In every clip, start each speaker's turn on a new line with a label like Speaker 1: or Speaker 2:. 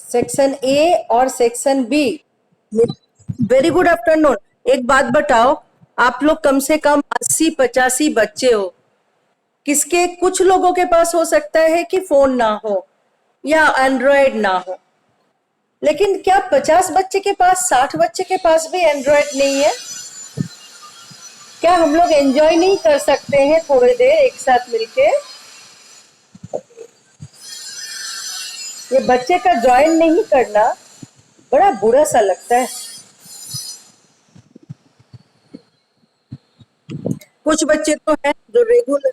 Speaker 1: Section A और section B. Very good afternoon. एक बात बताओ, आप लोग कम से कम 80-85 बच्चे हो। किसके कुछ लोगों के पास हो सकता है कि फोन ना हो या एंड्रॉयड ना हो, लेकिन क्या 50 बच्चे के पास, 60 बच्चे के पास भी एंड्रॉयड नहीं है? क्या हम लोग एंजॉय नहीं कर सकते हैं थोड़ी देर एक साथ मिलके? ये बच्चे का ज्वाइन नहीं करना बड़ा बुरा सा लगता है। कुछ बच्चे तो हैं जो रेगुलर।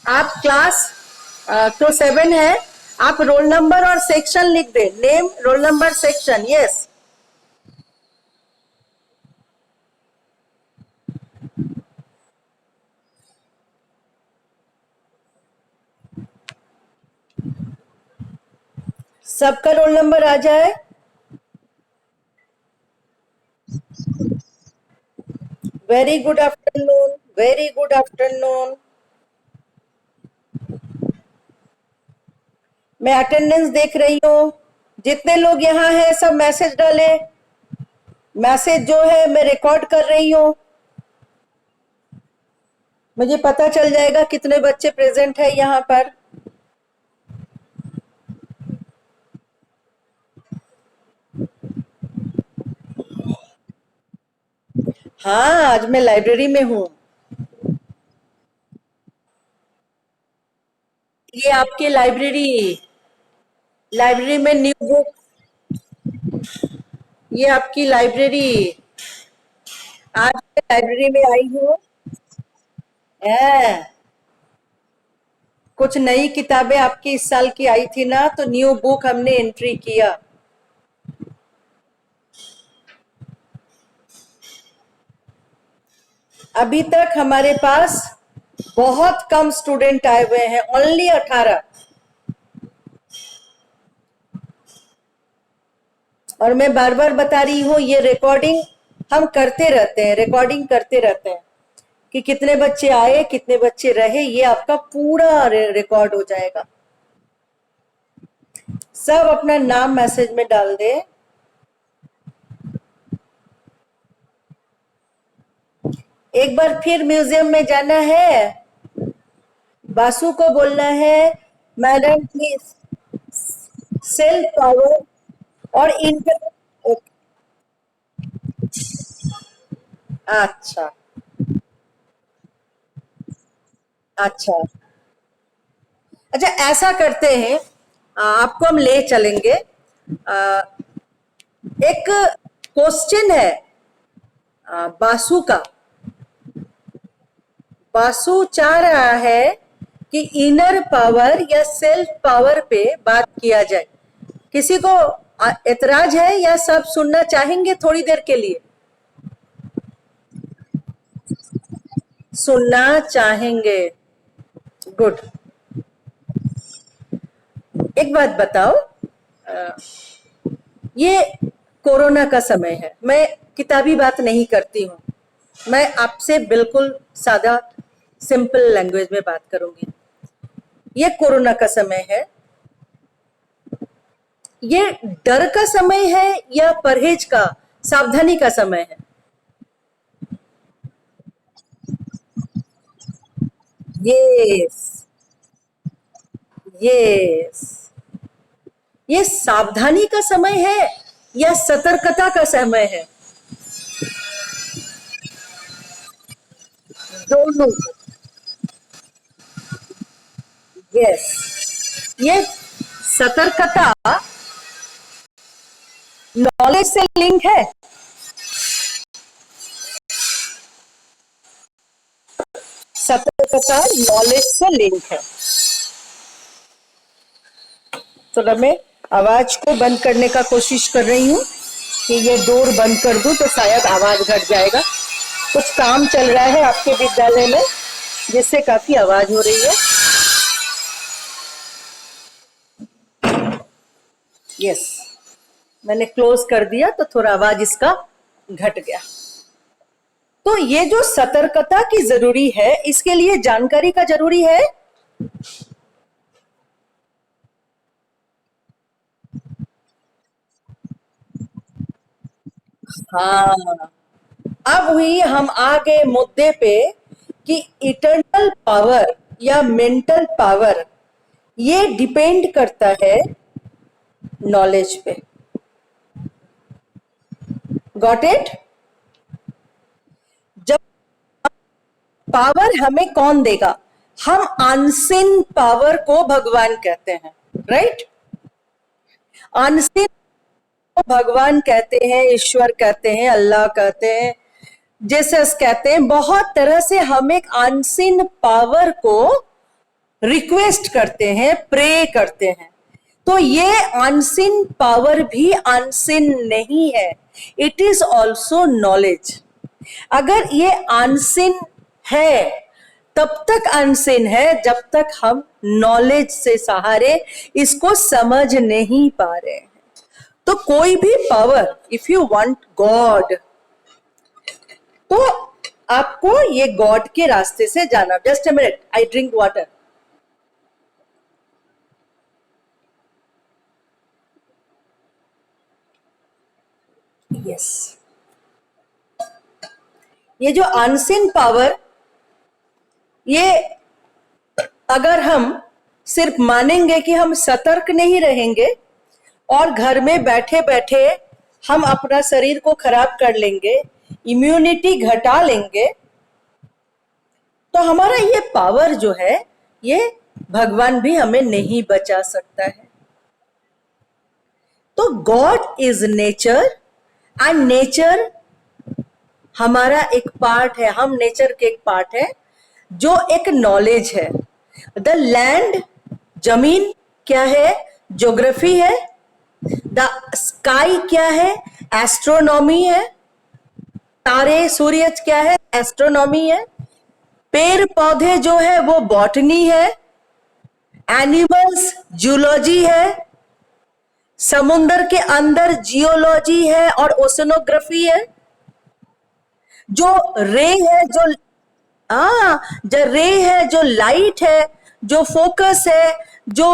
Speaker 1: आप क्लास तो 7 है, आप रोल नंबर और सेक्शन लिख दे। Name, roll number, section. Yes, सबका रोल नंबर आ जाए। Very good afternoon, very good afternoon. मैं अटेंडेंस देख रही हूँ। जितने लोग यहाँ हैं सब मैसेज डाले। मैसेज जो है मैं रिकॉर्ड कर रही हूँ, मुझे पता चल जाएगा कितने बच्चे प्रेजेंट है यहाँ पर। हाँ, आज मैं लाइब्रेरी में हूँ। ये आपकी लाइब्रेरी, लाइब्रेरी में न्यू बुक। ये आपकी लाइब्रेरी। आज मैं लाइब्रेरी में आई हूँ। है, कुछ नई किताबें आपकी इस साल की आई थी ना, तो न्यू बुक हमने एंट्री किया। अभी तक हमारे पास बहुत कम स्टूडेंट आए हुए हैं, ओनली 18। और मैं बार बार बता रही हूँ, ये रिकॉर्डिंग हम करते रहते हैं, रिकॉर्डिंग करते रहते हैं कि कितने बच्चे आए, कितने बच्चे रहे, ये आपका पूरा रिकॉर्ड हो जाएगा। सब अपना नाम मैसेज में डाल दे। एक बार फिर म्यूजियम में जाना है, बासु को बोलना है मैडम प्लीज सेल्फ पावर और इंटर। अच्छा, अच्छा, अच्छा, ऐसा करते हैं, आपको हम ले चलेंगे। आ, एक क्वेश्चन है बासु का। बासु चाह रहा है कि इनर पावर या सेल्फ पावर पे बात किया जाए। किसी को एतराज है या सब सुनना चाहेंगे थोड़ी देर के लिए? सुनना चाहेंगे। गुड। एक बात बताओ, अ, ये कोरोना का समय है, मैं किताबी बात नहीं करती हूँ, मैं आपसे बिल्कुल सादा सिंपल लैंग्वेज में बात करूंगी। ये कोरोना का समय है, ये डर का समय है या परहेज का, सावधानी का समय है? Yes, yes. ये सावधानी का समय है या सतर्कता का समय है? दोनों। यस। ये सतर्कता नॉलेज से लिंक है। सतर्कता नॉलेज से लिंक है। तो मैं आवाज को बंद करने का कोशिश कर रही हूँ कि ये डोर बंद कर दूं तो शायद आवाज घट जाएगा। कुछ काम चल रहा है आपके विद्यालय में जिससे काफी आवाज हो रही है। यस, मैंने क्लोज कर दिया तो थोड़ा आवाज इसका घट गया। तो ये जो सतर्कता की जरूरी है, इसके लिए जानकारी का जरूरी है। हाँ, अब हुई हम आ गए मुद्दे पे कि इटर्नल पावर या मेंटल पावर ये डिपेंड करता है नॉलेज पे। Got it? जब पावर हमें कौन देगा? हम अनसिन पावर को भगवान कहते हैं, राइट? अनसिन को भगवान कहते हैं, ईश्वर कहते हैं, अल्लाह कहते हैं, जीसस कहते हैं। बहुत तरह से हम एक अनसिन पावर को रिक्वेस्ट करते हैं, प्रे करते हैं। तो ये अनसिन पावर भी अनसिन नहीं है, इट इज ऑल्सो नॉलेज। अगर ये अनसिन है, तब तक अनसिन है जब तक हम नॉलेज से सहारे इसको समझ नहीं पा रहे हैं। तो कोई भी power, if you want God, तो आपको ये गॉड के रास्ते से जाना। Just a minute, I drink water. Yes, ये जो अनसिन पावर, ये अगर हम सिर्फ मानेंगे कि हम सतर्क नहीं रहेंगे और घर में बैठे बैठे हम अपना शरीर को खराब कर लेंगे, इम्यूनिटी घटा लेंगे, तो हमारा ये पावर जो है, ये भगवान भी हमें नहीं बचा सकता है। तो God is nature and nature हमारा एक पार्ट है, हम नेचर के एक पार्ट है जो एक नॉलेज है। द लैंड, जमीन क्या है? ज्योग्राफी है। द स्काई क्या है? एस्ट्रोनॉमी है। तारे सूर्य क्या है? एस्ट्रोनॉमी है। पेड़ पौधे जो है वो बॉटनी है। एनिमल्स जूलॉजी है। समुद्र के अंदर जियोलॉजी है और ओशनोग्राफी है। जो रे है, जो रे है, जो लाइट है, जो फोकस है, जो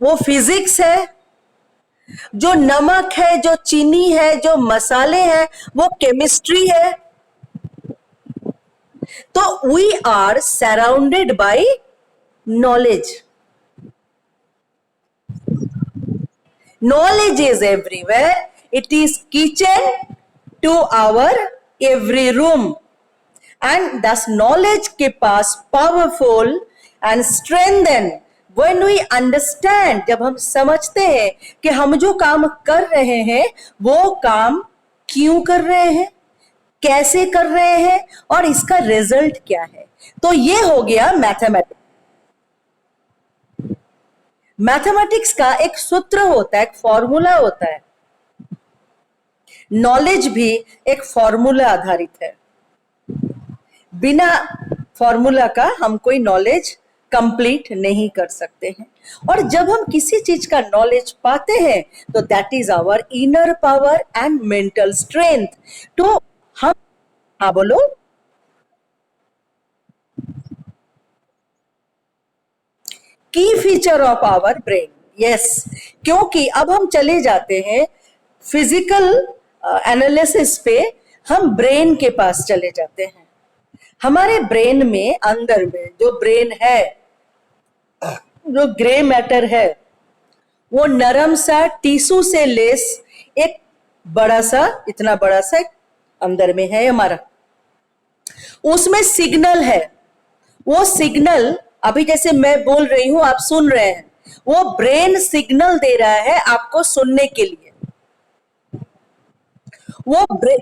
Speaker 1: वो फिजिक्स है। जो नमक है, जो चीनी है, जो मसाले हैं, वो केमिस्ट्री है। तो we are surrounded by knowledge. Knowledge is everywhere. It is kitchen to our every room. And thus knowledge keep us powerful and strengthen when we understand, जब हम समझते हैं कि हम जो काम कर रहे हैं वो काम क्यों कर रहे हैं, कैसे कर रहे हैं और इसका रिजल्ट क्या है। तो ये हो गया मैथमेटिक्स। मैथमेटिक्स का एक सूत्र होता है, एक फॉर्मूला होता है। नॉलेज भी एक फॉर्मूला आधारित है। बिना फॉर्मूला का हम कोई नॉलेज कंप्लीट नहीं कर सकते हैं। और जब हम किसी चीज का नॉलेज पाते हैं तो that is our inner power and mental strength. तो हम, हाँ बोलो। Key feature of our brain, yes. क्योंकि अब हम चले जाते हैं फिजिकल एनालिसिस पे, हम ब्रेन के पास चले जाते हैं। हमारे ब्रेन में, अंदर में जो ब्रेन है, जो ग्रे मैटर है, वो नरम सा टिश्यू से लेस एक बड़ा सा, इतना बड़ा सा अंदर में है हमारा। उसमें सिग्नल है। वो सिग्नल, अभी जैसे मैं बोल रही हूं, आप सुन रहे हैं, वो ब्रेन सिग्नल दे रहा है आपको सुनने के लिए। वो ब्रेन,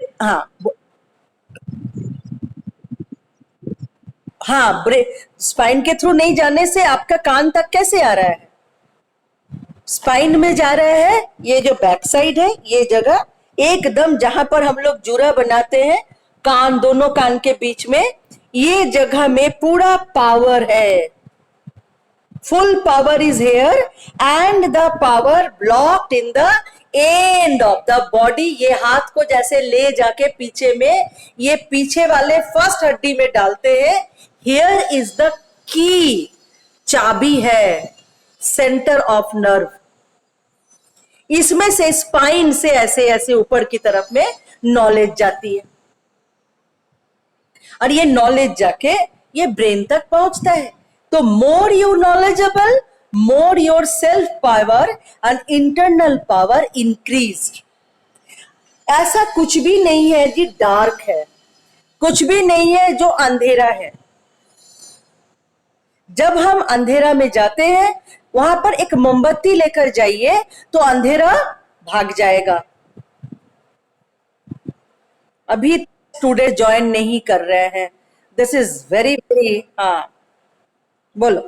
Speaker 1: हाँ, ब्रेन स्पाइन के थ्रू नहीं जाने से आपका कान तक कैसे आ रहा है? स्पाइन में जा रहा है। ये जो बैक साइड है, ये जगह एकदम जहां पर हम लोग जूरा बनाते हैं, कान, दोनों कान के बीच में, ये जगह में पूरा पावर है। Full power is here and the power blocked in the end of the body, ये हाथ को जैसे ले जाके पीछे में, ये पीछे वाले फर्स्ट हड्डी में डालते हैं। हियर इज द की, चाबी है, सेंटर ऑफ नर्व। इसमें से स्पाइन से ऐसे ऐसे ऊपर की तरफ में नॉलेज जाती है, और ये नॉलेज जाके ये ब्रेन तक पहुंचता है। तो more you knowledgeable, more your self power and internal power increased. ऐसा कुछ भी नहीं है जी डार्क है, कुछ भी नहीं है जो अंधेरा है। जब हम अंधेरा में जाते हैं, वहां पर एक मोमबत्ती लेकर जाइए तो अंधेरा भाग जाएगा। अभी स्टूडेंट ज्वाइन नहीं कर रहे हैं, दिस इज वेरी वेरी, हाँ बोलो।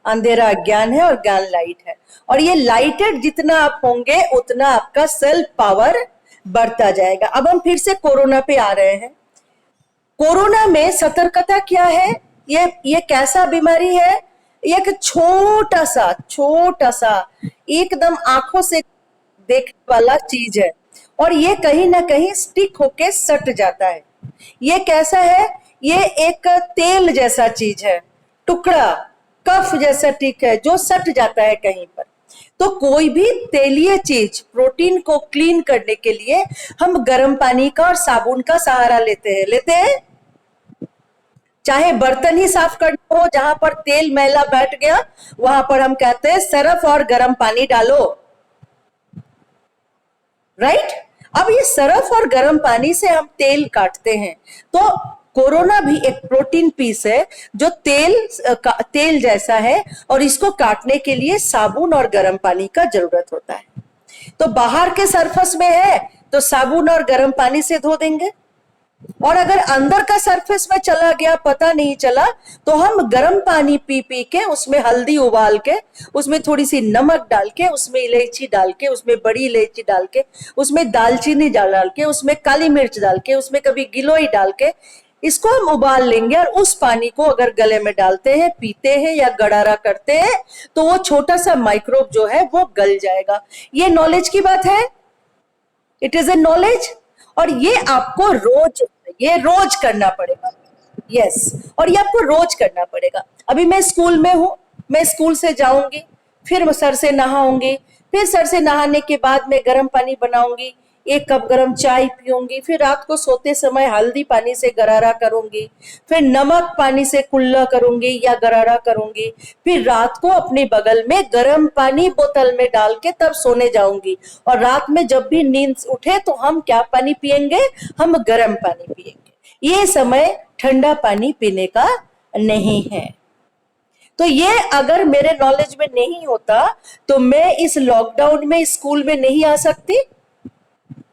Speaker 1: अंधेरा अज्ञान है और ज्ञान लाइट है, और ये लाइटेड जितना आप होंगे उतना आपका सेल्फ पावर बढ़ता जाएगा। अब हम फिर से कोरोना पे आ रहे हैं। कोरोना में सतर्कता क्या है? ये कैसा बीमारी है? एक छोटा सा एकदम आंखों से देखने वाला चीज है, और ये कहीं ना कहीं स्टिक होके सट जाता है। ये कैसा है? ये एक तेल जैसा चीज है, टुकड़ा कफ जैसा टिक है जो सट जाता है कहीं पर। तो कोई भी तेलीय चीज, प्रोटीन को क्लीन करने के लिए हम गर्म पानी का और साबुन का सहारा लेते हैं। चाहे बर्तन ही साफ करना हो, जहां पर तेल मैला बैठ गया, वहां पर हम कहते हैं सरफ और गर्म पानी डालो, राइट? अब ये सरफ और गर्म पानी से हम तेल काटते हैं। तो कोरोना भी एक प्रोटीन पीस है जो तेल जैसा है, और इसको काटने के लिए साबुन और गर्म पानी का जरूरत होता है। तो बाहर के सरफेस में है तो साबुन और गर्म पानी से धो देंगे, और अगर अंदर का सरफेस में चला गया, पता नहीं चला, तो हम गर्म पानी पी के उसमें हल्दी उबाल के, उसमें थोड़ी सी नमक डाल के, उसमें इलायची डाल के, उसमें बड़ी इलायची डाल के, उसमें दालचीनी डाल के, उसमें काली मिर्च डाल के, उसमें कभी गिलोय डाल के, इसको हम उबाल लेंगे, और उस पानी को अगर गले में डालते हैं, पीते हैं या गड़ारा करते हैं, तो वो छोटा सा माइक्रोब जो है वो गल जाएगा। ये नॉलेज की बात है, इट इज ए नॉलेज, और ये आपको रोज करना पड़ेगा। यस, और ये आपको रोज करना पड़ेगा। अभी मैं स्कूल में हूं, मैं स्कूल से जाऊंगी, फिर सर से नहाऊंगी, फिर सर से नहाने के बाद मैं गर्म पानी बनाऊंगी, 1 कप गर्म चाय पीऊंगी, फिर रात को सोते समय हल्दी पानी से गरारा करूंगी, फिर नमक पानी से कुल्ला करूंगी या गरारा करूंगी, फिर रात को अपने बगल में गर्म पानी बोतल में डाल के तब सोने जाऊंगी। और रात में जब भी नींद उठे तो हम क्या पानी पिएंगे? हम गर्म पानी पिएंगे। ये समय ठंडा पानी पीने का नहीं है। तो ये अगर मेरे नॉलेज में नहीं होता तो मैं इस लॉकडाउन में स्कूल में नहीं आ सकती,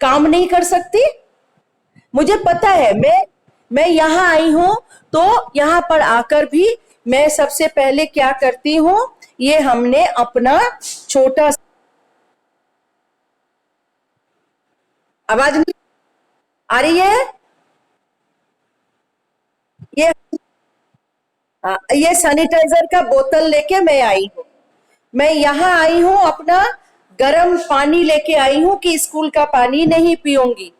Speaker 1: काम नहीं कर सकती। मुझे पता है, मैं यहां आई हूं, तो यहां पर आकर भी मैं सबसे पहले क्या करती हूं, ये हमने अपना छोटा, आवाज नहीं आ रही है? ये सैनिटाइजर का बोतल लेके मैं आई हूं, मैं यहां आई हूं, अपना गर्म पानी लेके आई हूं कि स्कूल का पानी नहीं पीऊंगी।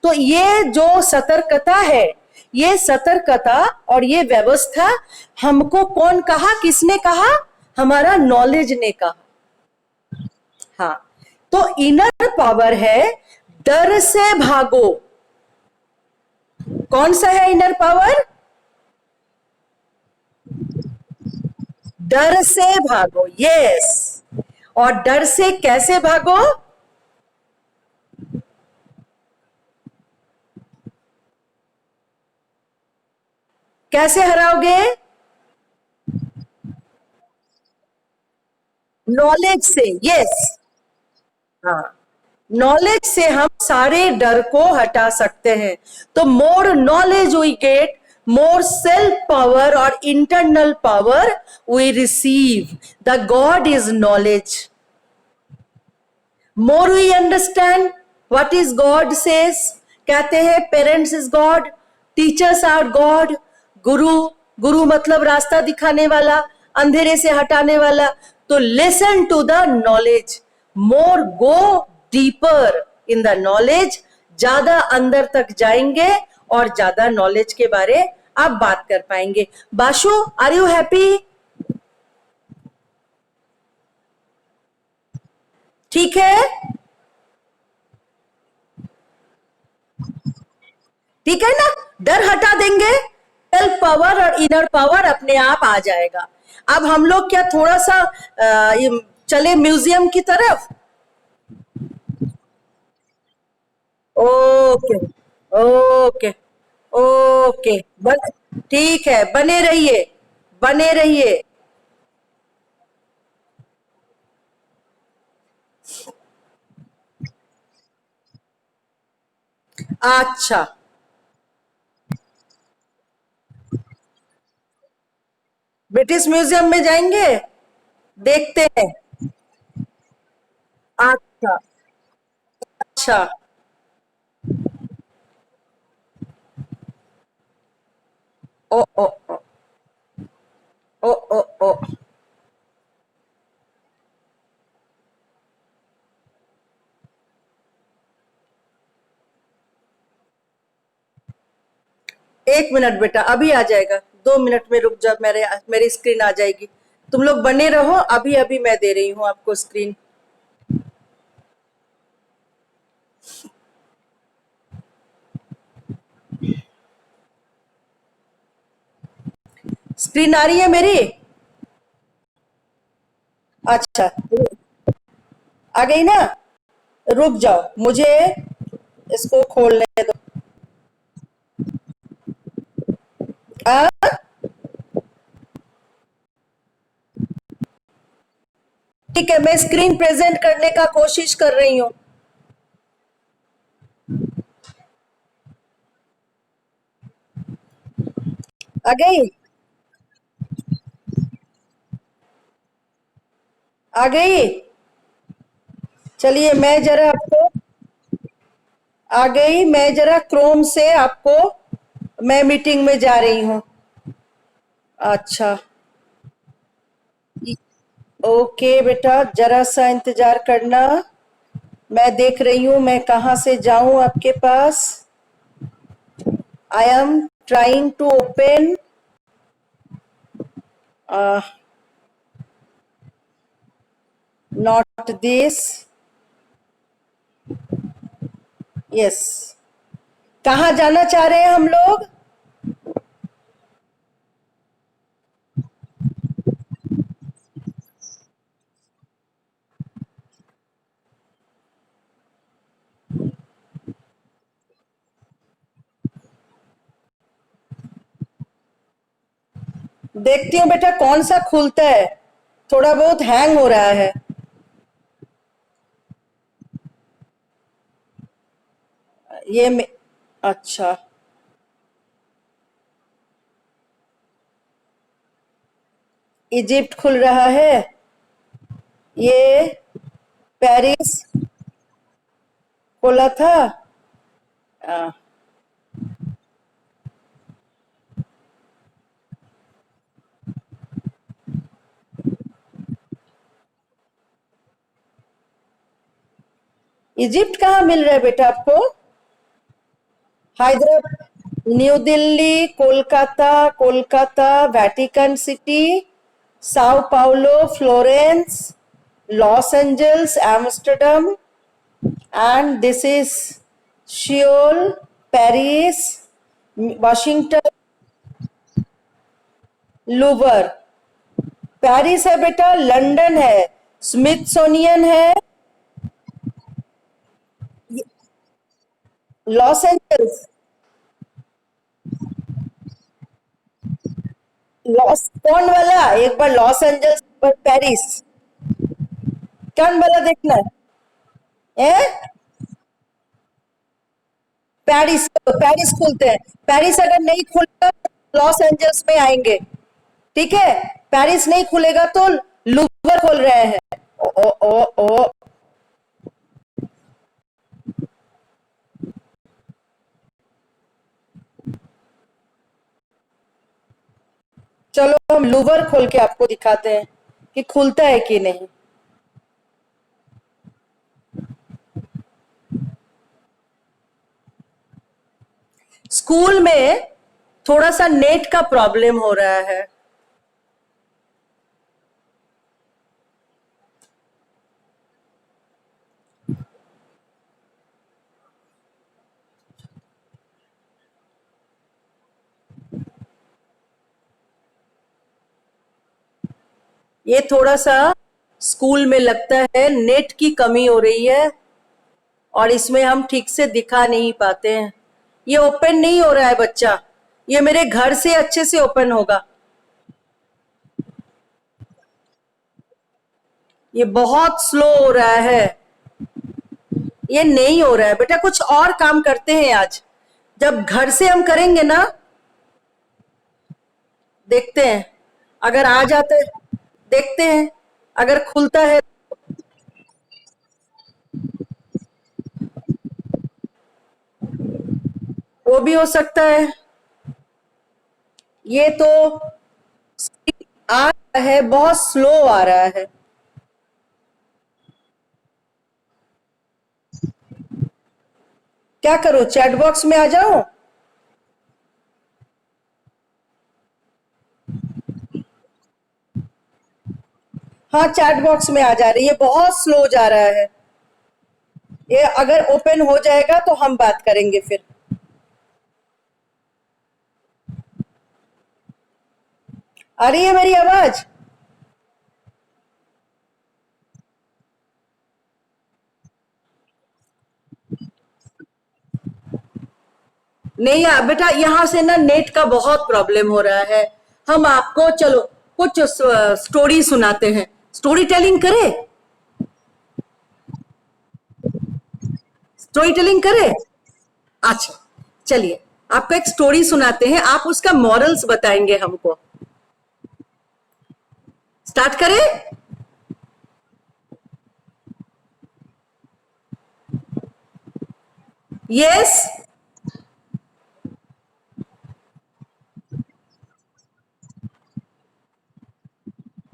Speaker 1: तो ये जो सतर्कता है, ये सतर्कता और ये व्यवस्था हमको कौन कहा, किसने कहा? हमारा नॉलेज ने कहा। हाँ, तो इनर पावर है डर से भागो। कौन सा है इनर पावर? डर से भागो। यस, और डर से कैसे भागो? कैसे हराओगे? नॉलेज से। यस, हाँ, नॉलेज से हम सारे डर को हटा सकते हैं। तो more knowledge we get, more self-power or internal power we receive. The God is knowledge. More we understand what is God says. कहते हैं parents is God, teachers are God, गुरु मतलब रास्ता दिखाने वाला, अंधेरे से हटाने वाला, तो listen to the knowledge, more go deeper in the knowledge, ज्यादा अंदर तक जाएंगे और ज्यादा नॉलेज के बारे आप बात कर पाएंगे। बाशु, आर यू हैप्पी? ठीक है, ठीक है ना, डर हटा देंगे, सेल्फ पावर और इनर पावर अपने आप आ जाएगा। अब हम लोग क्या थोड़ा सा चले म्यूजियम की तरफ? ओके, ओके, ओके, बन, ठीक है, बने रहिए, बने रहिए। अच्छा, ब्रिटिश म्यूजियम में जाएंगे, देखते हैं। अच्छा, अच्छा, ओ ओ ओ ओ ओ ओ, 1 मिनट बेटा, अभी आ जाएगा, 2 मिनट में रुक जा, मेरे मेरी स्क्रीन आ जाएगी। तुम लोग बने रहो, अभी अभी मैं दे रही हूँ आपको स्क्रीन। स्क्रीन आ रही है मेरी? अच्छा, आ गई ना? रुक जाओ, मुझे इसको खोलने दो। आ? ठीक है, मैं स्क्रीन प्रेजेंट करने का कोशिश कर रही हूँ। आ गई? आ गई? चलिए, मैं जरा आपको, आ गई, मैं जरा क्रोम से आपको, मैं मीटिंग में जा रही हूँ। अच्छा, ओके बेटा, जरा सा इंतजार करना, मैं देख रही हूँ मैं कहाँ से जाऊं आपके पास। I am trying to open, not this, yes. कहाँ जाना चाह रहे हैं हम लोग? देखती हूँ बेटा कौन सा खुलता है, थोड़ा बहुत हैंग हो रहा है। ये अच्छा, इजिप्ट खुल रहा है, ये पेरिस खोला था। आ, इजिप्ट कहाँ मिल रहा है बेटा आपको? Hyderabad, new Delhi, Kolkata, Kolkata Vatican city, Sao Paulo, Florence, Los Angeles, Amsterdam, and this is Seoul, Paris, Washington, Louvre. Paris है बेटा, लंदन है, स्मिथसोनियन है, लॉस एंजल्स, लॉस कौन वाला, एक बार लॉस एंजल्स पर पेरिस, कौन वाला देखना है? पेरिस, पेरिस खुलते हैं, पेरिस अगर नहीं खुलेगा तो लॉस एंजल्स में आएंगे, ठीक है? पेरिस नहीं खुलेगा तो लूवर खोल रहे हैं। ओ ओ ओ ओ, चलो हम लूवर खोल के आपको दिखाते हैं। कि खुलता है कि नहीं। स्कूल में थोड़ा सा नेट का प्रॉब्लम हो रहा है। ये थोड़ा सा स्कूल में लगता है नेट की कमी हो रही है और इसमें हम ठीक से दिखा नहीं पाते हैं। ये ओपन नहीं हो रहा है बच्चा, ये मेरे घर से अच्छे से ओपन होगा। ये बहुत स्लो हो रहा है, ये नहीं हो रहा है बेटा। कुछ और काम करते हैं आज, जब घर से हम करेंगे ना, देखते हैं अगर आ जाते, देखते हैं अगर खुलता है। वो भी हो सकता है। ये तो आ रहा है, बहुत स्लो आ रहा है। क्या करूं, चैट बॉक्स में आ जाऊं? हाँ, चैट बॉक्स में आ जा रही है, बहुत स्लो जा रहा है। ये अगर ओपन हो जाएगा तो हम बात करेंगे फिर। आ रही है मेरी आवाज? नहीं बेटा, यहाँ से ना नेट का बहुत प्रॉब्लम हो रहा है। हम आपको चलो कुछ स्टोरी सुनाते हैं। स्टोरी टेलिंग करे? स्टोरी टेलिंग करे? अच्छा, चलिए आपको एक स्टोरी सुनाते हैं, आप उसका मॉरल्स बताएंगे हमको। स्टार्ट करें? यस।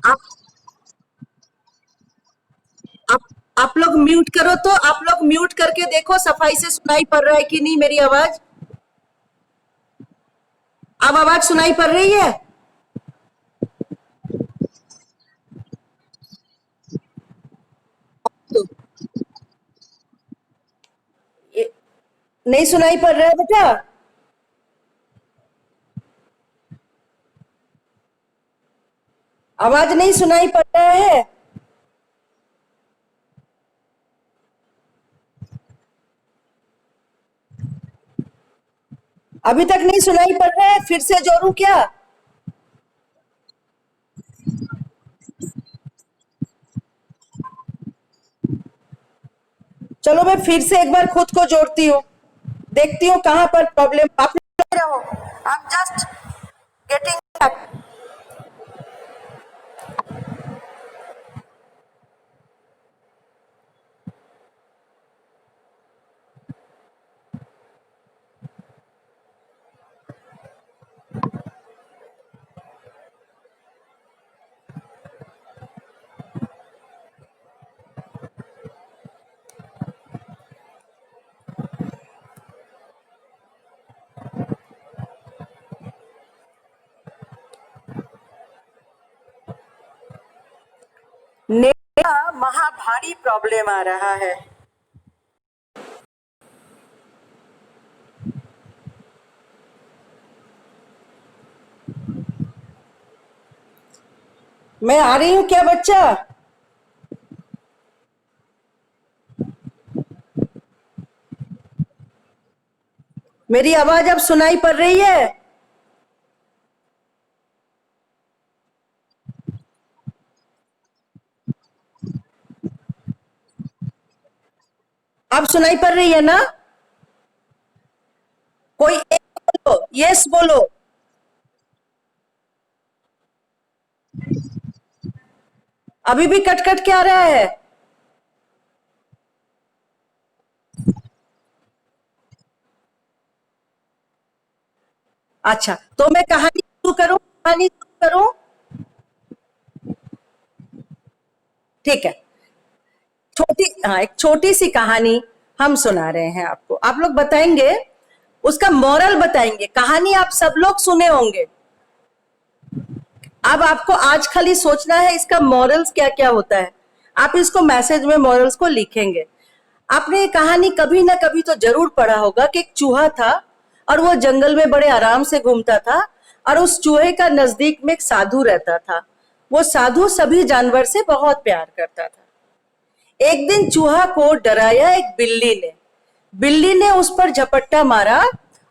Speaker 1: आप आप आप लोग म्यूट करो, तो आप लोग म्यूट करके देखो सफाई से सुनाई पड़ रहा है कि नहीं मेरी आवाज। अब आवाज सुनाई पड़ रही है? तो ये नहीं सुनाई पड़ रहा है बेटा? आवाज नहीं सुनाई पड़ रहा है? अभी तक नहीं सुनाई पड़ रहा है? फिर से जोड़ू क्या? चलो मैं फिर से एक बार खुद को जोड़ती हूँ, देखती हूँ कहां पर प्रॉब्लम। आप नहीं रहो, I am just getting back. Net का महा भारी प्रॉब्लम आ रहा है। मैं आ रही हूँ क्या बच्चा? मेरी आवाज अब सुनाई पड़ रही है? अब सुनाई पड़ रही है ना? कोई एक बोलो, यस बोलो। अभी भी कट कट के आ रहा है? अच्छा, तो मैं कहानी शुरू करूं? कहानी शुरू करूं? ठीक है, एक छोटी सी कहानी हम सुना रहे हैं आपको, आप लोग बताएंगे, उसका मॉरल बताएंगे। कहानी आप सब लोग सुने होंगे, अब आपको आज खाली सोचना है इसका मॉरल्स क्या क्या होता है। आप इसको मैसेज में मॉरल्स को लिखेंगे। आपने ये कहानी कभी ना कभी तो जरूर पढ़ा होगा कि एक चूहा था और वो जंगल में बड़े आराम से घूमता था और उस चूहे का नजदीक में एक साधु रहता था। वो साधु सभी जानवर से बहुत प्यार करता था। एक दिन चूहा को डराया एक बिल्ली ने उस पर झपट्टा मारा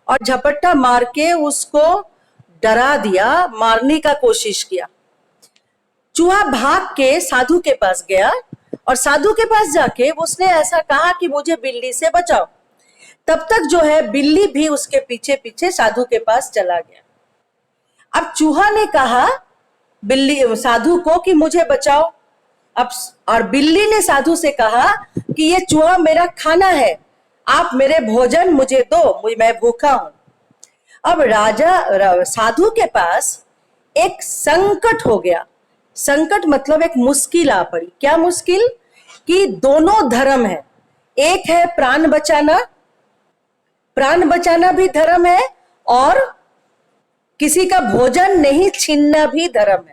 Speaker 1: और झपट्टा मार के उसको डरा दिया, मारने का कोशिश किया। चूहा भाग के साधु के पास गया और साधु के पास जाके उसने ऐसा कहा कि मुझे बिल्ली से बचाओ। तब तक जो है बिल्ली भी उसके पीछे पीछे साधु के पास चला गया। अब चूहा ने कहा साधु को कि मुझे बचाओ। अब और बिल्ली ने साधु से कहा कि ये चूहा मेरा खाना है, आप मेरे भोजन मुझे दो, मैं भूखा हूं। अब साधु के पास एक संकट हो गया। संकट मतलब एक मुश्किल आ पड़ी। क्या मुश्किल? कि दोनों धर्म है, एक है प्राण बचाना भी धर्म है और किसी का भोजन नहीं छीनना भी धर्म है।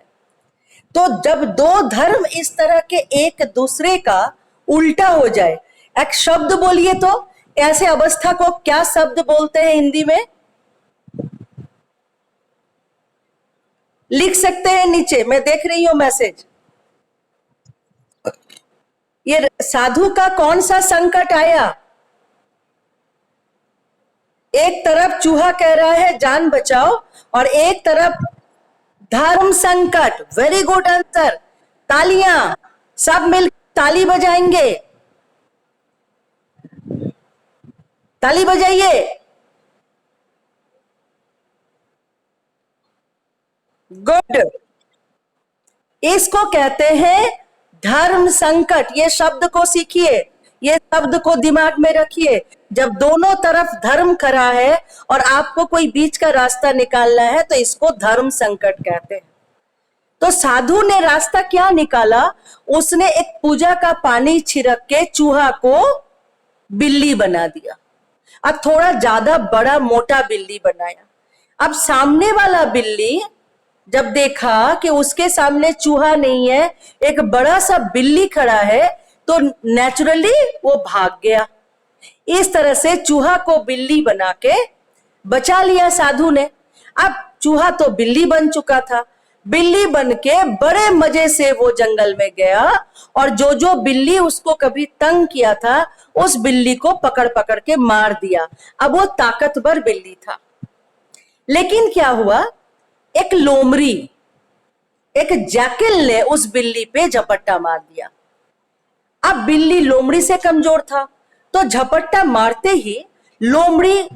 Speaker 1: तो जब दो धर्म इस तरह के एक दूसरे का उल्टा हो जाए, एक शब्द बोलिए तो ऐसे अवस्था को क्या शब्द बोलते हैं हिंदी में? लिख सकते हैं नीचे, मैं देख रही हूं मैसेज। ये साधु का कौन सा संकट आया? एक तरफ चूहा कह रहा है जान बचाओ और एक तरफ धर्म संकट। वेरी गुड आंसर, तालियां, सब मिल ताली बजाएंगे, ताली बजाइए। गुड, इसको कहते हैं धर्म संकट। ये शब्द को सीखिए, ये शब्द को दिमाग में रखिए। जब दोनों तरफ धर्म खड़ा है और आपको कोई बीच का रास्ता निकालना है तो इसको धर्म संकट कहते हैं। तो साधु ने रास्ता क्या निकाला? उसने एक पूजा का पानी छिड़क के चूहा को बिल्ली बना दिया। अब थोड़ा ज्यादा बड़ा मोटा बिल्ली बनाया। अब सामने वाला बिल्ली जब देखा कि उसके सामने चूहा नहीं है, एक बड़ा सा बिल्ली खड़ा है, तो नेचुरली वो भाग गया। इस तरह से चूहा को बिल्ली बना के बचा लिया साधु ने। अब चूहा तो बिल्ली बन चुका था। बिल्ली बन के बड़े मजे से वो जंगल में गया और जो बिल्ली उसको कभी तंग किया था उस बिल्ली को पकड़ पकड़ के मार दिया। अब वो ताकतवर बिल्ली था। लेकिन क्या हुआ, एक लोमड़ी, एक जैकल ने उस बिल्ली पे झपट्टा मार दिया। अब बिल्ली लोमड़ी से कमजोर था, तो झपट्टा मारते ही लोमड़ी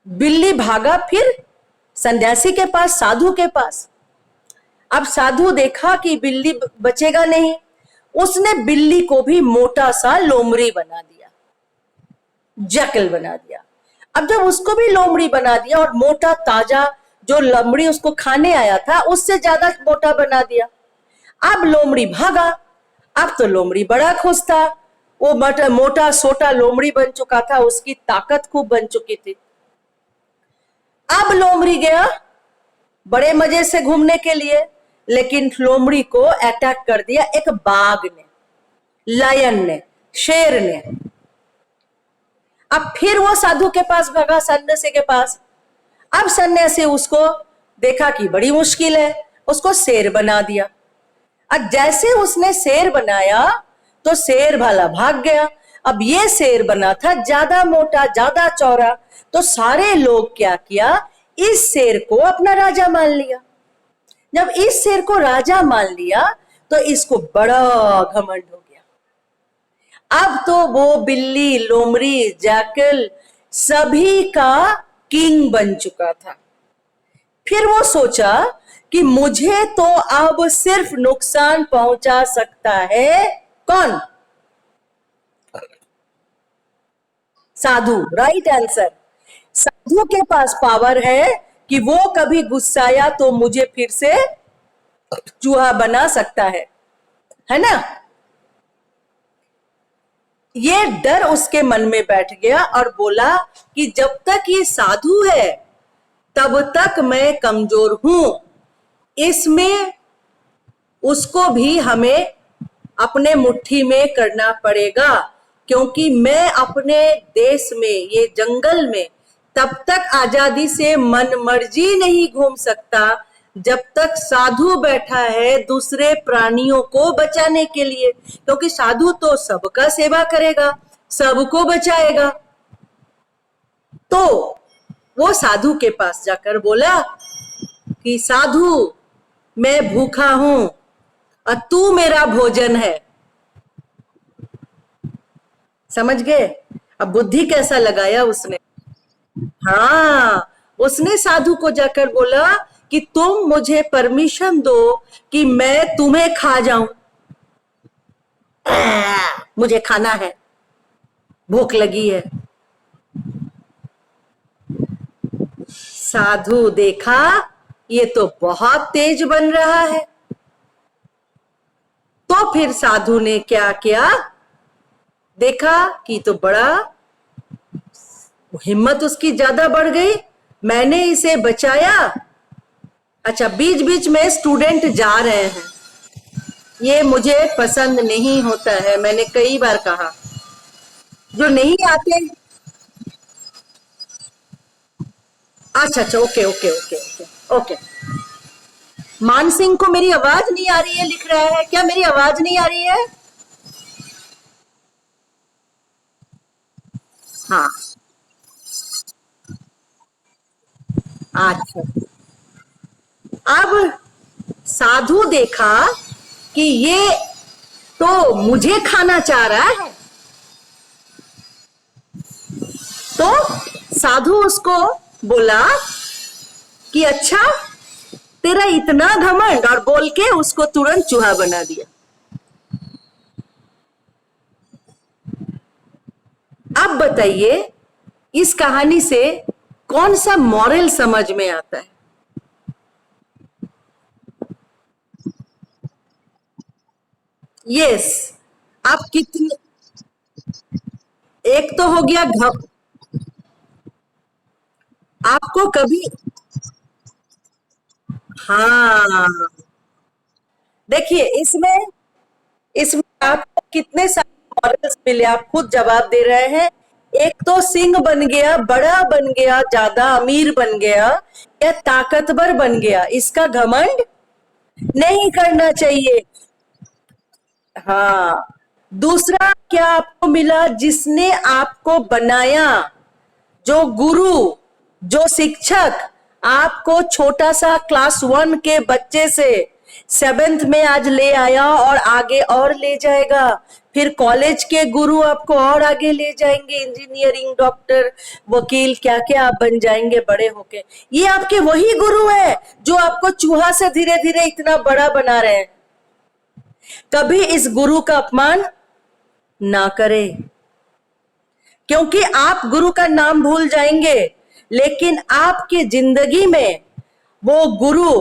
Speaker 1: बिल्ली भागा फिर सन्यासी के पास, साधु के पास। अब साधु देखा कि बिल्ली बचेगा नहीं, उसने बिल्ली को भी मोटा सा लोमड़ी बना दिया, जैकल बना दिया। अब जब उसको भी लोमड़ी बना दिया और मोटा ताजा जो लोमड़ी उसको खाने आया था उससे ज्यादा मोटा बना दिया। अब लोमड़ी भागा। अब तो लोमड़ी बड़ा खुश था, वो मोटा सोटा लोमड़ी बन चुका था, उसकी ताकत खूब बन चुकी थी। अब लोमड़ी गया बड़े मजे से घूमने के लिए, लेकिन लोमड़ी को अटैक कर दिया एक बाघ ने, लायन ने, शेर ने। अब फिर वो साधु के पास भागा, सन्यासी के पास। अब सन्यासी उसको देखा कि बड़ी मुश्किल है, उसको शेर बना दिया। अब जैसे उसने शेर बनाया तो शेर भाला भाग गया। अब ये शेर बना था ज्यादा मोटा, ज्यादा चौड़ा, तो सारे लोग क्या किया, इस शेर को अपना राजा मान लिया। जब इस शेर को राजा मान लिया तो इसको बड़ा घमंड हो गया। अब तो वो बिल्ली, लोमड़ी, जैकल सभी का किंग बन चुका था। फिर वो सोचा कि मुझे तो अब सिर्फ नुकसान पहुंचा सकता है कौन? साधु। Right answer. साधु के पास पावर है कि वो कभी गुस्साया तो मुझे फिर से चूहा बना सकता है। है ना। ये डर उसके मन में बैठ गया और बोला कि जब तक ये साधु है तब तक मैं कमजोर हूं। इसमें उसको भी हमें अपने मुट्ठी में करना पड़ेगा, क्योंकि मैं अपने देश में, ये जंगल में तब तक आजादी से मन मर्जी नहीं घूम सकता जब तक साधु बैठा है दूसरे प्राणियों को बचाने के लिए, क्योंकि साधु तो सबका सेवा करेगा, सबको बचाएगा। तो वो साधु के पास जाकर बोला कि साधु, मैं भूखा हूं और तू मेरा भोजन है। समझ गए अब बुद्धि कैसा लगाया उसने। हाँ, उसने साधु को जाकर बोला कि तुम मुझे परमिशन दो कि मैं तुम्हें खा जाऊं। मुझे खाना है, भूख लगी है। साधु देखा ये तो बहुत तेज बन रहा है, तो फिर साधु ने क्या किया, देखा कि तो बड़ा हिम्मत उसकी ज्यादा बढ़ गई, मैंने इसे बचाया। अच्छा, बीच बीच में स्टूडेंट जा रहे हैं, ये मुझे पसंद नहीं होता है, मैंने कई बार कहा। जो नहीं आते, अच्छा अच्छा, okay okay okay okay okay. मान सिंह को मेरी आवाज नहीं आ रही है लिख रहा है, क्या मेरी आवाज नहीं आ रही है? हाँ, अच्छा। अब साधु देखा कि ये तो मुझे खाना चाह रहा है, तो साधु उसको बोला कि अच्छा तेरा इतना घमंड, और बोल के उसको तुरंत चूहा बना दिया। अब बताइए इस कहानी से कौन सा मॉरल समझ में आता है? यस, आप कितने, एक तो हो गया आपको कभी, हाँ, देखिए इसमें इसमें आपको कितने सारे मॉरल्स मिले, आप खुद जवाब दे रहे हैं। एक तो सिंह बन गया, बड़ा बन गया, ज्यादा अमीर बन गया या ताकतवर बन गया, इसका घमंड नहीं करना चाहिए। हाँ, दूसरा क्या आपको मिला, जिसने आपको बनाया, जो गुरु, जो शिक्षक आपको छोटा सा क्लास 1 के बच्चे से 7th में आज ले आया और आगे और ले जाएगा, फिर कॉलेज के गुरु आपको और आगे ले जाएंगे, इंजीनियरिंग, डॉक्टर, वकील, क्या क्या आप बन जाएंगे बड़े होके। ये आपके वही गुरु है जो आपको चूहा से धीरे धीरे इतना बड़ा बना रहे हैं। कभी इस गुरु का अपमान ना करें, क्योंकि आप गुरु का नाम भूल जाएंगे, लेकिन आपकी जिंदगी में वो गुरु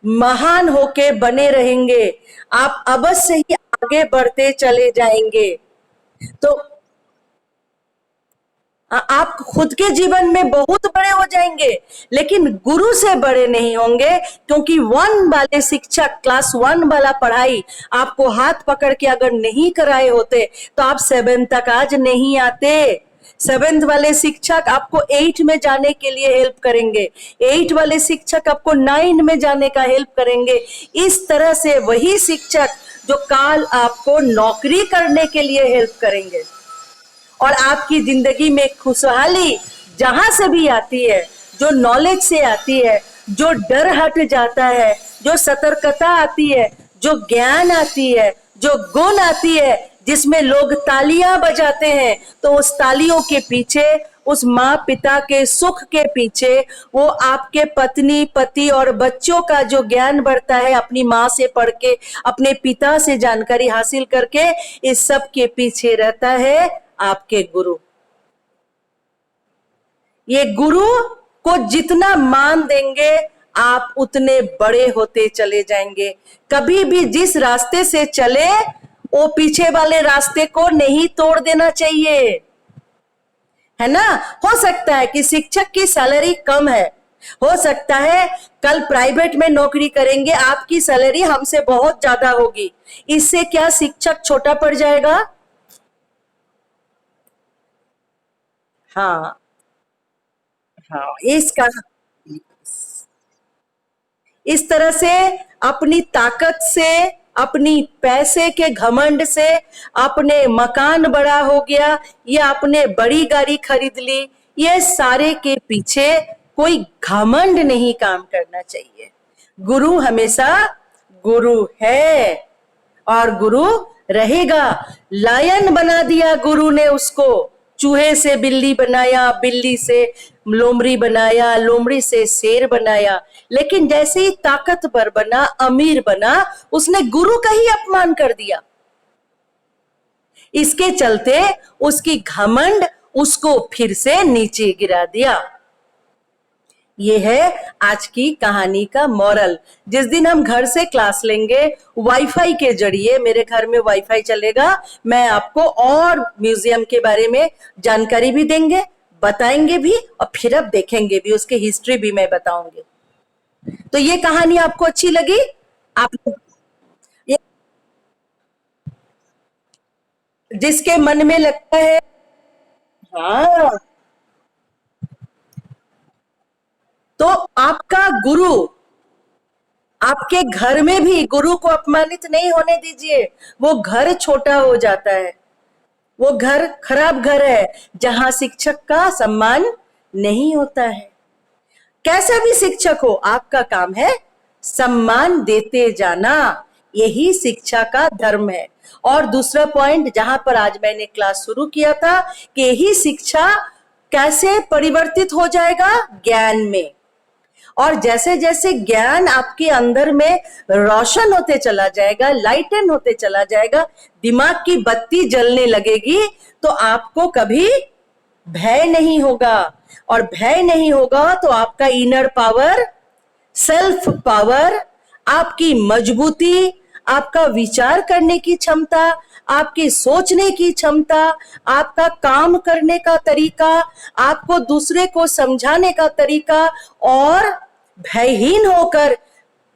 Speaker 1: महान होके बने रहेंगे, आप अवश्य ही आगे बढ़ते चले जाएंगे। तो आप खुद के जीवन में बहुत बड़े हो जाएंगे, लेकिन गुरु से बड़े नहीं होंगे, क्योंकि 1 वाले शिक्षक, क्लास 1 वाला पढ़ाई आपको हाथ पकड़ के अगर नहीं कराए होते तो आप 7 तक आज नहीं आते। 7th वाले शिक्षक आपको 8 में जाने के लिए हेल्प करेंगे, 8 वाले शिक्षक आपको 9 में जाने का हेल्प करेंगे। इस तरह से वही शिक्षक जो काल आपको नौकरी करने के लिए हेल्प करेंगे, और आपकी जिंदगी में खुशहाली जहां से भी आती है, जो नॉलेज से आती है, जो डर हट जाता है, जो सतर्कता आती है, जो ज्ञान आती है, जो गुण आती है, जिसमें लोग तालियां बजाते हैं, तो उस तालियों के पीछे, उस माँ पिता के सुख के पीछे, वो आपके पत्नी, पति और बच्चों का जो ज्ञान बढ़ता है अपनी माँ से पढ़ के, अपने पिता से जानकारी हासिल करके, इस सब के पीछे रहता है आपके गुरु। ये गुरु को जितना मान देंगे आप उतने बड़े होते चले जाएंगे। कभी भी जिस रास्ते से चले वो पीछे वाले रास्ते को नहीं तोड़ देना चाहिए, है ना। हो सकता है कि शिक्षक की सैलरी कम है, हो सकता है कल प्राइवेट में नौकरी करेंगे, आपकी सैलरी हमसे बहुत ज्यादा होगी। इससे क्या शिक्षक छोटा पड़ जाएगा? हाँ हाँ, इसका इस तरह से अपनी ताकत से, अपनी पैसे के घमंड से, अपने मकान बड़ा हो गया या अपने बड़ी गाड़ी खरीद ली, ये सारे के पीछे कोई घमंड नहीं काम करना चाहिए। गुरु हमेशा गुरु है और गुरु रहेगा। लायन बना दिया गुरु ने उसको, चूहे से बिल्ली बनाया, बिल्ली से लोमड़ी बनाया, लोमड़ी से शेर बनाया, लेकिन जैसे ही ताकतवर बना, अमीर बना, उसने गुरु का ही अपमान कर दिया। इसके चलते उसकी घमंड उसको फिर से नीचे गिरा दिया। ये है आज की कहानी का मॉरल। जिस दिन हम घर से क्लास लेंगे वाईफाई के जरिए, मेरे घर में वाईफाई चलेगा, मैं आपको और म्यूजियम के बारे में जानकारी भी देंगे, बताएंगे भी, और फिर अब देखेंगे भी, उसकी हिस्ट्री भी मैं बताऊंगी। तो ये कहानी आपको अच्छी लगी? आप ये जिसके मन में लगता है, हाँ, तो आपका गुरु, आपके घर में भी गुरु को अपमानित नहीं होने दीजिए। वो घर छोटा हो जाता है, वो घर खराब घर है जहां शिक्षक का सम्मान नहीं होता है। कैसा भी शिक्षक हो, आपका काम है सम्मान देते जाना, यही शिक्षा का धर्म है। और दूसरा पॉइंट जहां पर आज मैंने क्लास शुरू किया था कि यही शिक्षा कैसे परिवर्तित हो जाएगा ज्ञान में, और जैसे जैसे ज्ञान आपके अंदर में रोशन होते चला जाएगा, लाइटन होते चला जाएगा, दिमाग की बत्ती जलने लगेगी, तो आपको कभी भय नहीं होगा। और भय नहीं होगा तो आपका इनर पावर, सेल्फ पावर, आपकी मजबूती, आपका विचार करने की क्षमता, आपकी सोचने की क्षमता, आपका काम करने का तरीका, आपको दूसरे को समझाने का तरीका, और भयहीन होकर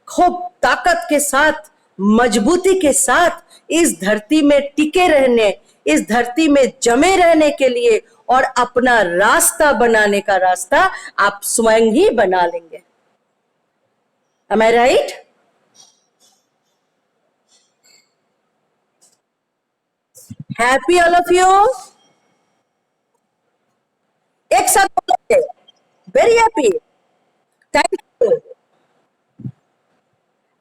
Speaker 1: खूब ताकत के साथ, मजबूती के साथ इस धरती में टिके रहने, इस धरती में जमे रहने के लिए और अपना रास्ता बनाने का रास्ता आप स्वयं ही बना लेंगे। Am I right? Happy all of you? एक साथ बोलोगे, वेरी हैप्पी, थैंक यू।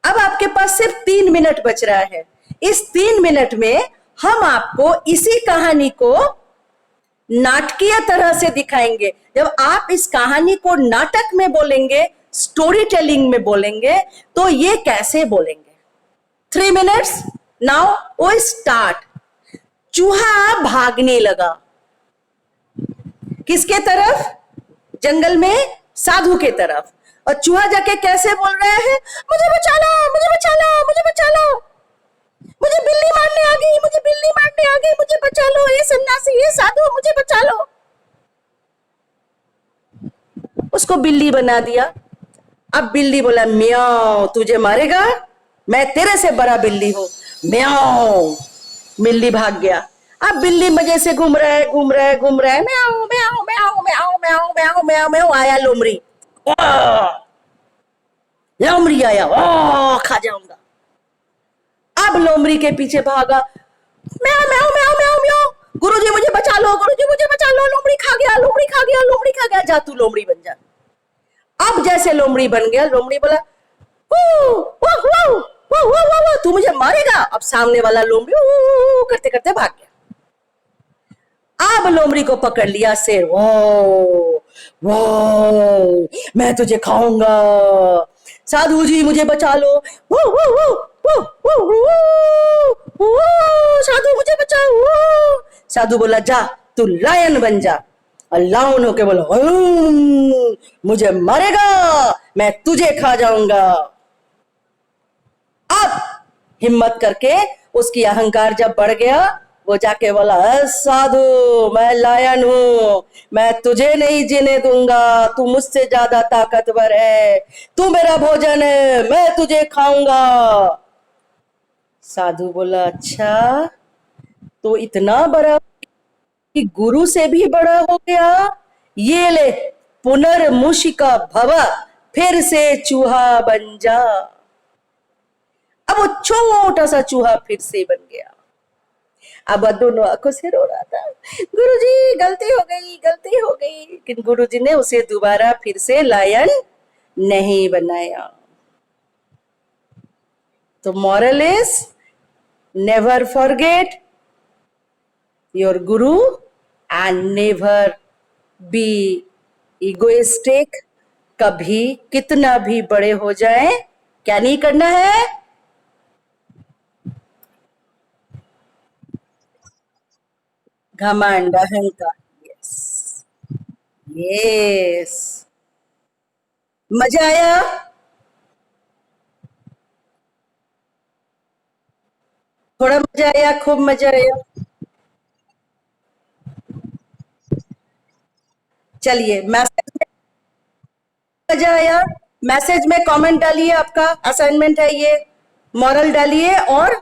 Speaker 1: अब आपके पास सिर्फ 3 मिनट बच रहा है। इस 3 मिनट में हम आपको इसी कहानी को नाटकीय तरह से दिखाएंगे। जब आप इस कहानी को नाटक में बोलेंगे, स्टोरी टेलिंग में बोलेंगे, तो ये कैसे बोलेंगे। 3 मिनट्स नाउ, वो स्टार्ट। चूहा भागने लगा, किसके तरफ? जंगल में साधु के तरफ। और चूहा जाके कैसे बोल रहा है, मुझे बचा लो, मुझे बचा लो, मुझे बचा लो, मुझे बिल्ली मारने आ गई, मुझे बिल्ली मारने आ गई, मुझे बचा लो, ये सन्यासी, ये साधु, मुझे बचा लो। उसको बिल्ली बना दिया। अब बिल्ली बोला, म्याऊ, तुझे मारेगा, मैं तेरे से बड़ा बिल्ली हूं, म्याऊ। बिल्ली भाग गया। अब बिल्ली मजे से घूम रहा है, घूम रहा है, घूम रहा है, म्याऊ म्याऊ म्याऊ म्याऊ म्याऊ म्याऊ म्याऊ म्याऊ। आया लोमड़ी, लोमड़ी आया, ओ खा जाऊंगा। अब लोमड़ी के पीछे भागा, म्याऊ म्याऊ म्याऊ म्याऊ म्याऊ, गुरुजी मुझे बचा लो, गुरुजी मुझे बचा लो, लोमड़ी खा गया, लोमड़ी खा गया, लोमड़ी खा गया, जा तू लोमड़ी बन जा। अब जैसे लोमड़ी बन गया, लोमड़ी बोला, तू मुझे मारेगा। अब सामने वाला लोमड़ी करते करते भाग गया। अब लोमड़ी को पकड़ लिया शेर, वो मैं तुझे खाऊंगा, साधु जी मुझे बचा लो, साधु मुझे बचाओ। साधु बोला, जा तू लायन बन जा। और लायन होके बोला, मुझे मारेगा, मैं तुझे खा जाऊंगा। अब हिम्मत करके उसकी अहंकार जब बढ़ गया, वो जाके बोला, साधु, मैं लायन हूं, मैं तुझे नहीं जीने दूंगा, तू मुझसे ज्यादा ताकतवर है, तू मेरा भोजन है, मैं तुझे खाऊंगा। साधु बोला, अच्छा, तो इतना बड़ा कि गुरु से भी बड़ा हो गया, ये ले, पुनर्मुषिका भव, फिर से चूहा बन जा। अब वो छोटा सा चूहा फिर से बन गया। अब वह दोनों आंखों से रो रहा था, गुरुजी गलती हो गई, गलती हो गई। लेकिन गुरुजी ने उसे दोबारा फिर से लायन नहीं बनाया। तो moral is, never forget your Guru and never be egoistic. कभी कितना भी बड़े हो जाए, क्या नहीं करना है? घमंड, अहंकार। Yes, yes. मजा आया? थोड़ा मजा आया, खूब मजा आया? चलिए, मैसेज में मजा आया? मैसेज में कमेंट डालिए, आपका असाइनमेंट है ये। मॉरल डालिए और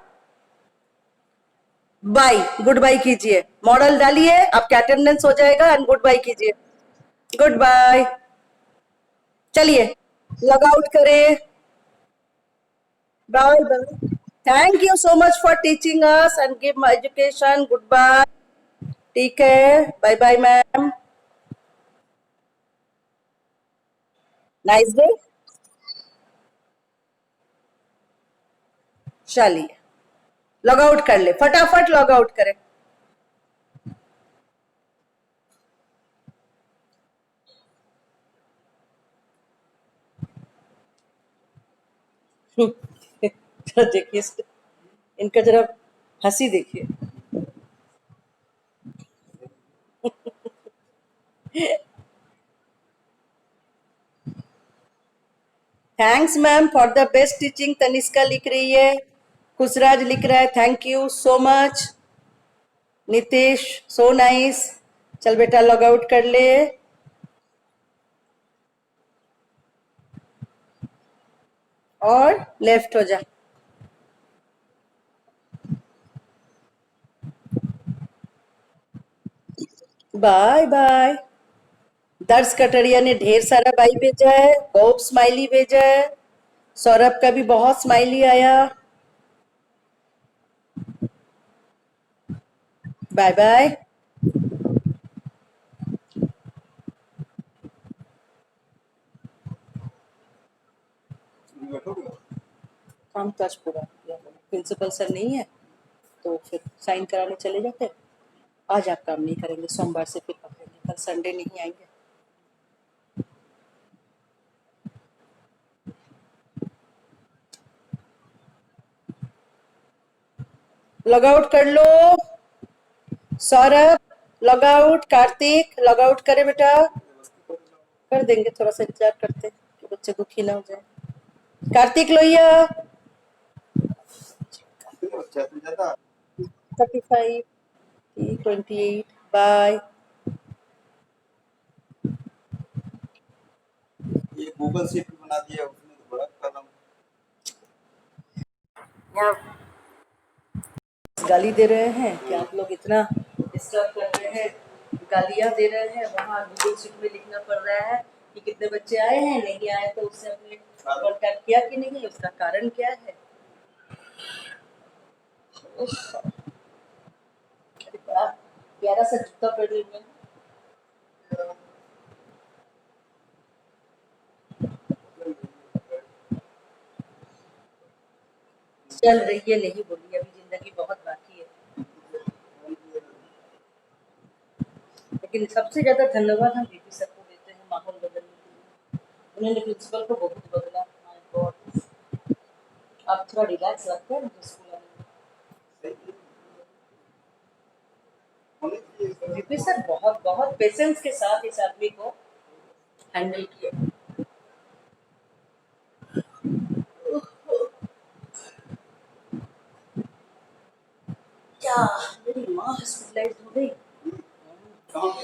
Speaker 1: बाय, गुड बाय कीजिए। मॉरल डालिए, आपका अटेंडेंस हो जाएगा, एंड गुड बाय कीजिए। Good bye. चलिए, लॉग आउट करें। Bye bye. Thank you so much for teaching us and give my education. Good bye. ठीक है, bye bye ma'am. Nice day. चलिए, लॉग आउट कर ले, फटाफट लॉग आउट करें। जरा देखिए, इनका जरा हंसी देखिए। Thanks ma'am for the best teaching, Tanishka लिख रही है। खुशराज लिख रहा है, thank you so much. Nitesh, so nice. चल बेटा, लॉग आउट कर ले। और लेफ्ट हो जा। Bye bye. दर्श कटरिया ने ढेर सारा बाई भेजा है, बहुत स्माइली भेजा है। सौरभ का भी बहुत स्माइली आया। Bye bye. काम तो आज पूरा किया, प्रिंसिपल सर नहीं है तो फिर साइन कराने चले जाते। आज आप काम नहीं करेंगे, सोमवार से फिर पकड़ेंगे, कल संडे नहीं आएंगे। लॉग आउट कर लो। Saurabh log out, Kartik log out करे बेटा। कर देंगे, थोड़ा सा इंतजार करते हैं कि बच्चे दुखी ना हो जाए। कार्तिक लोहिया, 35, 28, बाय। ये गूगल शीट बना दिया उसने, तो बड़ा कदम। गाली दे रहे हैं कि आप लोग इतना डिस्टर्ब कर रहे हैं, गालियां दे रहे हैं। वहाँ गूगल शीट में लिखना पड़ रहा है कि कितने बच्चे आए हैं, नहीं आए तो उससे हमने कॉन्टैक्ट किया कि नहीं, उसका कारण क्या है। बड़ा प्यारा सा जूता पहने हुए हैं। चल रही है, नहीं बोली, अभी जिंदगी बहुत बाकी है। लेकिन सबसे ज्यादा धन्यवाद हम बीपी सर को देते हैं माहौल बदलने के लिए। उन्होंने प्रिंसिपल को बहुत बदला। माय गॉड, अब थोड़ा रिलैक्स लगता है मुझे स्कूल आने में। बीपी सर बहुत बहुत पेशेंस के साथ इस आदमी को हैंडल किया। मेरी माँ हॉस्पिटलाइज हो गई।
Speaker 2: कहाँ पे?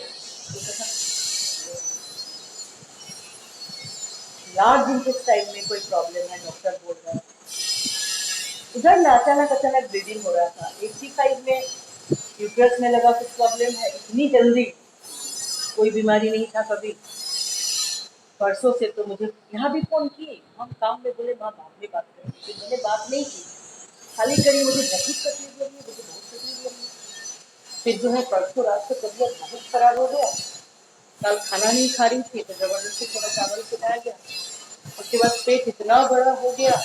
Speaker 1: लार्ज इंटेस्टाइन में कोई प्रॉब्लम है, डॉक्टर बोल रहा है। उधर ना अचानक अचानक ब्लीडिंग हो रहा था। 85 में यूट्रस में लगा कुछ प्रॉब्लम है, इतनी जल्दी कोई बीमारी नहीं था कभी। परसों से तो मुझे यहाँ भी फोन की, हम काम में बोले माँ बाद में बात करेंगे, फिर मैंने बात नहीं की, खाली करी। मुझे बहुत तकलीफ लगी, मुझे बहुत तकलीफ लगी। फिर जो है परसों रात को तबीयत बहुत खराब हो गया। कल खाना नहीं खा रही थी तो जबरदस्ती थोड़ा चावल खिलाया गया। उसके बाद पेट इतना बड़ा हो गया,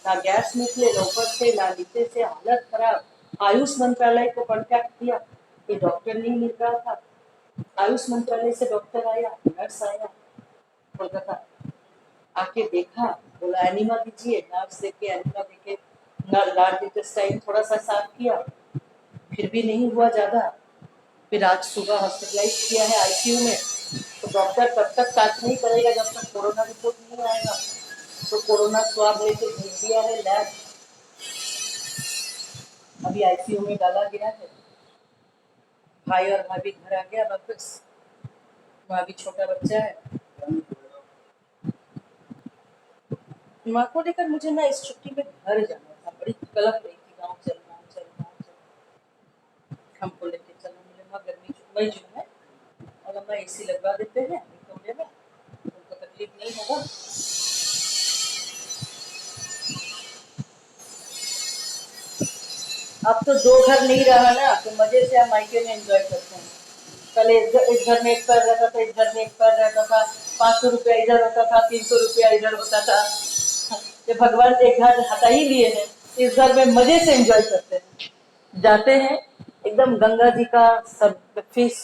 Speaker 1: ना गैस निकले, ना ऊपर से ना नीचे से, हालत खराब। आयुष मंत्रालय को कांटेक्ट किया, ये डॉक्टर नहीं मिल रहा था। आयुष मंत्रालय से डॉक्टर आया, नर्स आया कोलकाता, आके देखा, बोला एनिमा दीजिए। नर्स देके एनिमा देके लार्ज इंटेस्टाइन थोड़ा सा साफ किया, फिर भी नहीं हुआ ज्यादा। फिर आज सुबह हॉस्पिटलाइज किया है आईसीयू में। तो डॉक्टर तब तक काट नहीं करेगा जब तक कोरोना रिपोर्ट नहीं आएगा। तो कोरोना स्वाब लेके भेज दिया है लैब, अभी आईसीयू में डाला गया है। भाई और भाभी घर आ गया वापस, वहाँ भी छोटा बच्चा है। माँ को लेकर मुझे ना इस छुट्टी में घर जाना था, बड़ी कलप रही थी, गाँव चल गाँव चल गाँव चल। हमको लेके चलो, मिले माँ गर्मी मई जून है, और अम्मा एसी लगवा देते हैं कमरे में, उनको तकलीफ नहीं होगा। अब तो दो घर नहीं रहा ना, तो मजे से हम मायके में एंजॉय करते हैं। पहले एक घर में एक पैर रहता था, एक घर में एक पैर रहता था, 500 रुपया इधर होता था, 300 रुपया इधर होता था। ये भगवान एक घर हटा ही लिए हैं, इस घर में मजे से एंजॉय करते हैं। जाते हैं एकदम गंगा जी का सब फिश,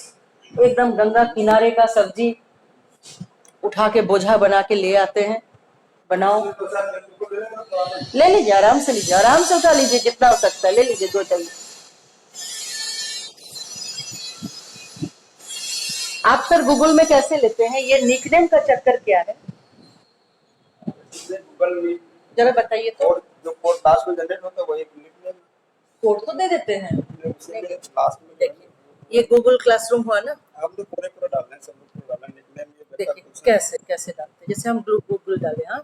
Speaker 1: एकदम गंगा किनारे का सब्जी उठा के बोझा बना के ले आते हैं। बनाओ, ले लीजिए, आराम से लीजिए, आराम से उठा लीजिए, जितना हो सकता है ले लीजिए, दो चाहिए। आप सर गूगल में कैसे लेते हैं? ये निकनेम का चक्कर क्या है,
Speaker 2: गूगल में
Speaker 1: जरा बताइए तो।
Speaker 2: और जो कोड लास्ट में जनरेट होता है वही निकनेम
Speaker 1: कोड तो दे देते हैं।
Speaker 2: लास्ट में
Speaker 1: देखिए, ये गूगल क्लासरूम हुआ ना,
Speaker 2: हम लोग पूरे डालना है, सब लोग पूरा डालना है निकनेम। ये बेहतर
Speaker 1: देखिए
Speaker 2: क्वेश्चन
Speaker 1: कैसे कैसे डालते हैं, जैसे हम गूगल डाले। हाँ,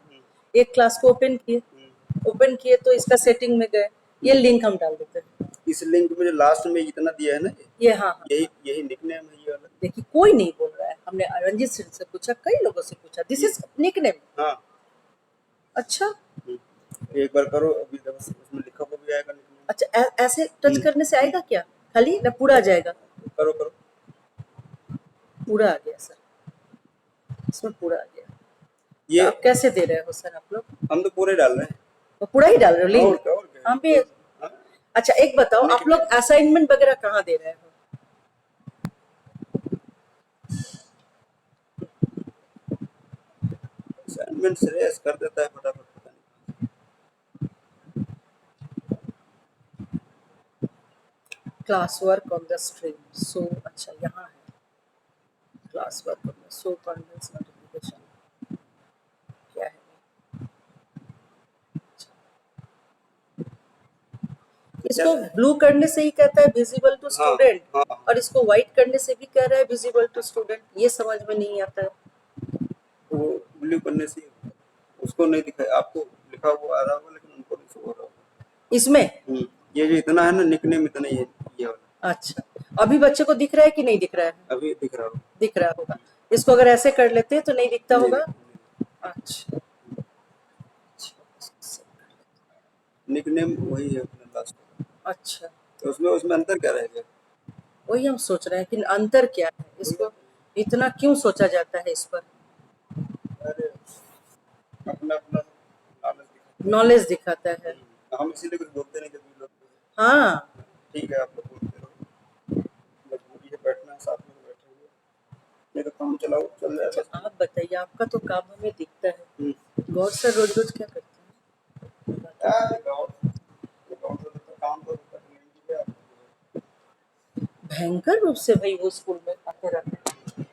Speaker 1: एक क्लास को ओपन किए तो इसका सेटिंग में गए, ये लिंक हम डाल देते हैं।
Speaker 2: इस लिंक में जो लास्ट में इतना दिया है ना,
Speaker 1: ये हाँ हाँ,
Speaker 2: यही यही निकनेम है ये वाला।
Speaker 1: देखिए कोई नहीं बोल रहा है, हमने रंजीत सिंह से पूछा, कई लोगों से पूछा, दिस इज निकनेम।
Speaker 2: हाँ
Speaker 1: अच्छा
Speaker 2: एक बार करो, अभी देखो उसमें लिखा हुआ भी आएगा निकनेम।
Speaker 1: अच्छा, ऐसे टच करने से आएगा क्या, खाली ना पूरा आ जाएगा?
Speaker 2: करो करो,
Speaker 1: पूरा आ गया सर, इसमें पूरा आ गया।
Speaker 2: ये
Speaker 1: तो आप कैसे दे रहे हो सर आप लोग?
Speaker 2: हम तो पूरे डाल रहे हैं।
Speaker 1: वो पूरा ही डाल रहे हो
Speaker 2: और
Speaker 1: लिंक?
Speaker 2: क्या, और क्या।
Speaker 1: हम भी।
Speaker 2: हाँ?
Speaker 1: अच्छा एक बताओ, आप लोग असाइनमेंट वगैरह कहाँ दे रहे हो?
Speaker 2: असाइनमेंट श्रेयस कर देता है फटाफट, पता नहीं।
Speaker 1: Class work on the stream, so अच्छा यहाँ है class work on the, so conveyance notification क्या है? इसको ब्लू करने से ही कहता है विजिबल टू स्टूडेंट,
Speaker 2: हाँ, हाँ।
Speaker 1: और इसको व्हाइट करने से भी कह रहा है विजिबल टू स्टूडेंट, ये समझ में नहीं आता है।
Speaker 2: वो ब्लू करने से उसको नहीं दिखा, आपको लिखा हुआ आ रहा होगा लेकिन उनको नहीं शो हो रहा होगा
Speaker 1: इसमें
Speaker 2: ये जो इतना है ना निकनेम, इतना ही है ये वाला।
Speaker 1: अच्छा, अभी बच्चे को दिख रहा है कि नहीं दिख रहा है?
Speaker 2: अभी दिख रहा होगा।
Speaker 1: दिख रहा होगा। इसको अगर ऐसे कर लेते हैं तो नहीं दिखता
Speaker 2: नहीं,
Speaker 1: होगा।
Speaker 2: नहीं।
Speaker 1: अच्छा,
Speaker 2: निकनेम वही है अपना लास्ट।
Speaker 1: अच्छा
Speaker 2: तो उसमें उसमें अंतर क्या रहेगा?
Speaker 1: वही हम सोच रहे हैं कि अंतर क्या है, इसको इतना क्यों सोचा जाता है इस पर?
Speaker 2: अरे अपना अपना
Speaker 1: नॉलेज दिखाता है।
Speaker 2: हम इसीलिए कुछ बोलते नहीं जब लोग।
Speaker 1: हाँ
Speaker 2: ठीक है, आप लोग बोलते रहो, मजबूरी है बैठना साथ में, तो बैठेंगे नहीं तो काम चलाओ चल जाएगा।
Speaker 1: अच्छा, आप बताइए, आपका तो काम हमें दिखता है। गौर सर रोज रोज क्या करते हैं?
Speaker 2: यार गाँव से तो काम तो करने है।
Speaker 1: भयंकर रूप से भाई वो स्कूल में आते रहते हैं,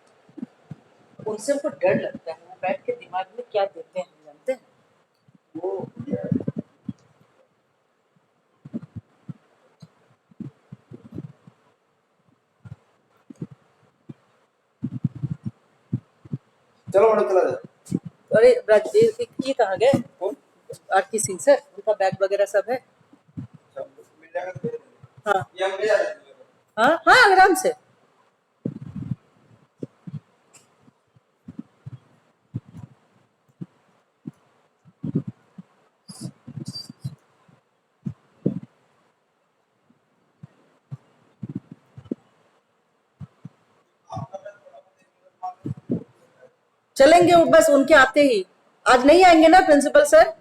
Speaker 1: उनसे हमको डर लगता है, वो बैठ के दिमाग में क्या देते हैं जानते हैं?
Speaker 2: वो चलो मैडम चला जाए।
Speaker 1: अरे ये कहाँ गए?
Speaker 2: कौन?
Speaker 1: आरती सिंह सर, उनका बैग वगैरह सब है?
Speaker 2: अच्छा, मिल जाएगा तो दे देंगे।
Speaker 1: हाँ
Speaker 2: ये हम ले जा सकते हैं।
Speaker 1: हाँ हाँ, आराम से। चलेंगे वो बस उनके आते ही। आज नहीं आएंगे ना प्रिंसिपल सर?